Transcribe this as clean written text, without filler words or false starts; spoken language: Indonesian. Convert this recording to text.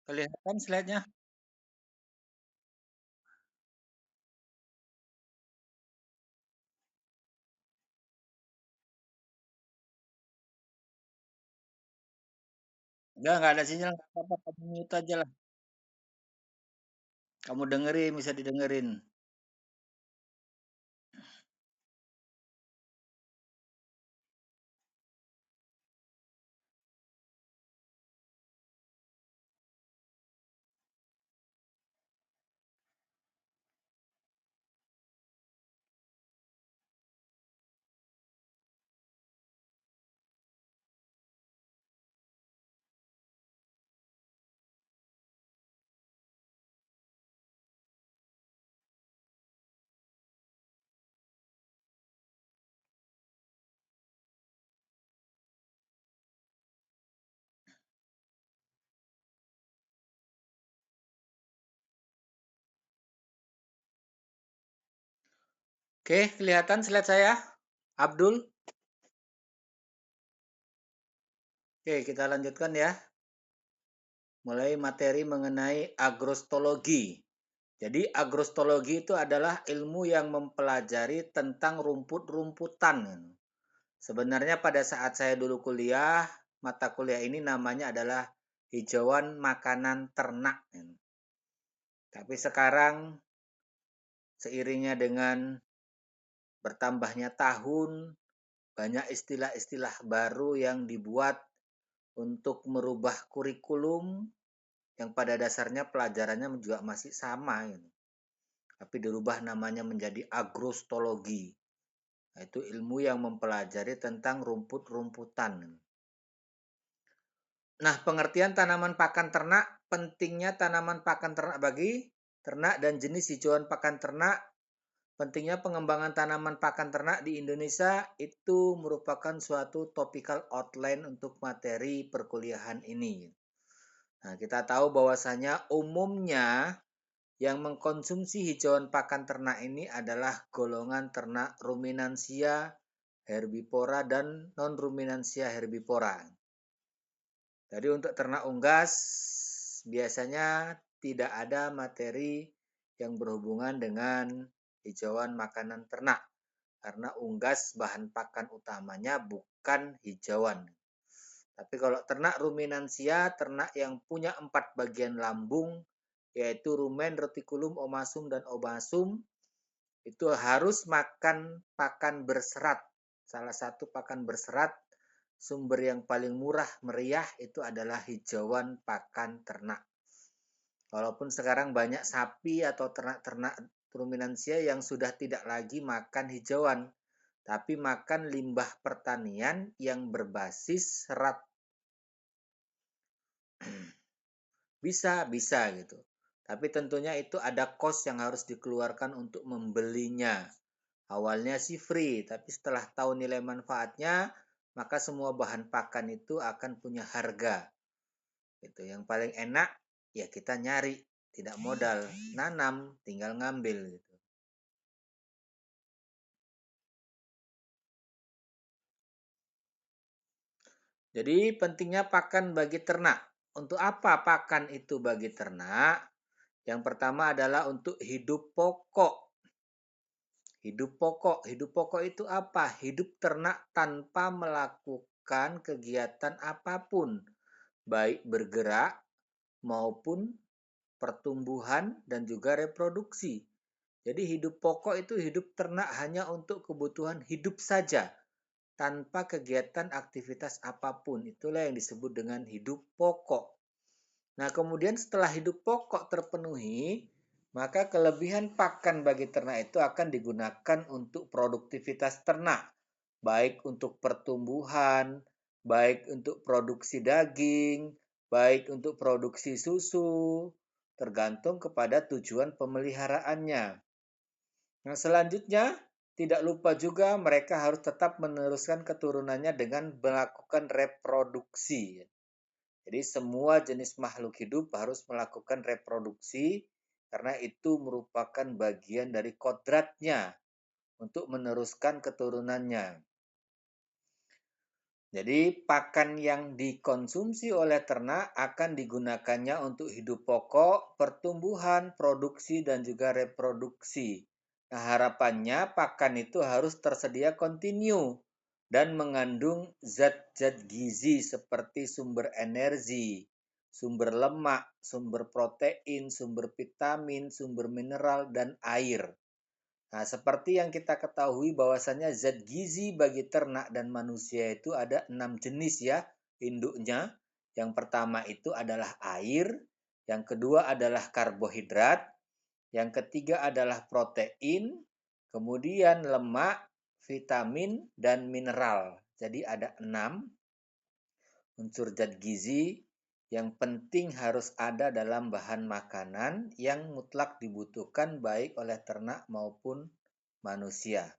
Kelihatan slide-nya? Udah nggak ada sinyal, nggak apa-apa, kamu mute aja lah. Kamu dengerin, bisa didengerin. Oke, kelihatan slide saya, Abdul. Oke, kita lanjutkan ya. Mulai materi mengenai agrostologi. Jadi agrostologi itu adalah ilmu yang mempelajari tentang rumput-rumputan. Sebenarnya pada saat saya dulu kuliah, mata kuliah ini namanya adalah hijauan makanan ternak. Tapi sekarang seiringnya dengan bertambahnya tahun, banyak istilah-istilah baru yang dibuat untuk merubah kurikulum yang pada dasarnya pelajarannya juga masih sama, gitu. Tapi dirubah namanya menjadi agrostologi, yaitu ilmu yang mempelajari tentang rumput-rumputan. Nah, pengertian tanaman pakan ternak, pentingnya tanaman pakan ternak bagi ternak dan jenis hijauan pakan ternak. Pentingnya pengembangan tanaman pakan ternak di Indonesia itu merupakan suatu topical outline untuk materi perkuliahan ini. Nah, kita tahu bahwasanya umumnya yang mengkonsumsi hijauan pakan ternak ini adalah golongan ternak ruminansia, herbivora, dan non-ruminansia herbivora. Jadi untuk ternak unggas biasanya tidak ada materi yang berhubungan dengan hijauan makanan ternak karena unggas bahan pakan utamanya bukan hijauan. Tapi kalau ternak ruminansia, ternak yang punya 4 bagian lambung, yaitu rumen, retikulum, omasum, dan omasum, itu harus makan pakan berserat. Salah satu pakan berserat, sumber yang paling murah meriah itu adalah hijauan pakan ternak. Walaupun sekarang banyak sapi atau ternak-ternak ruminansia yang sudah tidak lagi makan hijauan, tapi makan limbah pertanian yang berbasis serat. Bisa gitu. Tapi tentunya itu ada cost yang harus dikeluarkan untuk membelinya. Awalnya sih free, tapi setelah tahu nilai manfaatnya, maka semua bahan pakan itu akan punya harga. Gitu. Yang paling enak ya kita nyari, tidak modal, nanam, tinggal ngambil gitu. Jadi pentingnya pakan bagi ternak. Untuk apa pakan itu bagi ternak? Yang pertama adalah untuk hidup pokok. Hidup pokok itu apa? Hidup ternak tanpa melakukan kegiatan apapun, baik bergerak maupun pertumbuhan dan juga reproduksi. Jadi hidup pokok itu hidup ternak hanya untuk kebutuhan hidup saja, tanpa kegiatan aktivitas apapun. Itulah yang disebut dengan hidup pokok. Nah, kemudian setelah hidup pokok terpenuhi, maka kelebihan pakan bagi ternak itu akan digunakan untuk produktivitas ternak, baik untuk pertumbuhan, baik untuk produksi daging, baik untuk produksi susu, tergantung kepada tujuan pemeliharaannya. Nah, selanjutnya tidak lupa juga mereka harus tetap meneruskan keturunannya dengan melakukan reproduksi. Jadi semua jenis makhluk hidup harus melakukan reproduksi karena itu merupakan bagian dari kodratnya untuk meneruskan keturunannya. Jadi pakan yang dikonsumsi oleh ternak akan digunakannya untuk hidup pokok, pertumbuhan, produksi, dan juga reproduksi. Nah, harapannya pakan itu harus tersedia kontinu dan mengandung zat-zat gizi seperti sumber energi, sumber lemak, sumber protein, sumber vitamin, sumber mineral, dan air. Nah, seperti yang kita ketahui bahwasannya zat gizi bagi ternak dan manusia itu ada 6 jenis ya induknya. Yang pertama itu adalah air, yang kedua adalah karbohidrat, yang ketiga adalah protein, kemudian lemak, vitamin, dan mineral. Jadi ada 6 unsur zat gizi yang penting harus ada dalam bahan makanan yang mutlak dibutuhkan baik oleh ternak maupun manusia.